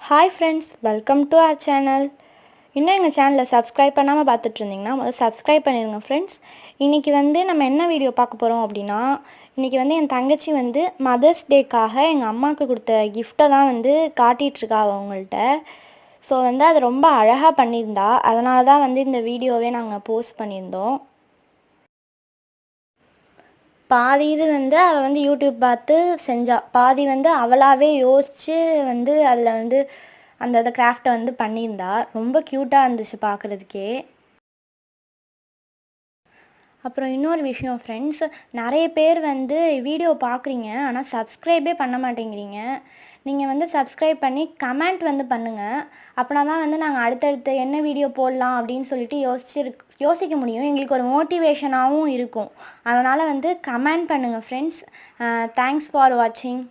Hi friends, welcome to our channel. இன்னும் எங்கள் சேனலை சப்ஸ்கிரைப் பண்ணாமல் பார்த்துட்டு இருந்தீங்கன்னா முதல்ல சப்ஸ்கிரைப் பண்ணிடுங்க ஃப்ரெண்ட்ஸ். இன்றைக்கி நம்ம என்ன வீடியோ பார்க்க போகிறோம் அப்படின்னா, இன்றைக்கி என் தங்கச்சி மதர்ஸ் டேக்காக எங்கள் அம்மாவுக்கு கொடுத்த கிஃப்ட்டை தான் காட்டிகிட்ருக்கா அவங்கள்ட்ட. ஸோ அது ரொம்ப அழகாக பண்ணியிருந்தா, அதனால தான் இந்த வீடியோவே நாங்கள் போஸ்ட் பண்ணியிருந்தோம். பாதி இது அவள் யூடியூப் பார்த்து செஞ்சா, பாதி அவளாகவே யோசித்து அதில் அந்த கிராஃப்டை பண்ணியிருந்தா. ரொம்ப க்யூட்டாக இருந்துச்சு பார்க்குறதுக்கே. அப்புறம் இன்னொரு விஷயம் ஃப்ரெண்ட்ஸ், நிறைய பேர் வீடியோ பார்க்குறீங்க, ஆனால் சப்ஸ்கிரைபே பண்ண மாட்டேங்கிறீங்க. நீங்கள் சப்ஸ்கிரைப் பண்ணி கமெண்ட் பண்ணுங்கள். அப்படின்னா தான் நாங்கள் அடுத்தடுத்து என்ன வீடியோ போடலாம் அப்படின்னு சொல்லிட்டு யோசிக்க முடியும். எங்களுக்கு ஒரு மோட்டிவேஷனாகவும் இருக்கும். அதனால் கமெண்ட் பண்ணுங்கள் ஃப்ரெண்ட்ஸ். தேங்க்ஸ் ஃபார் வாட்சிங்.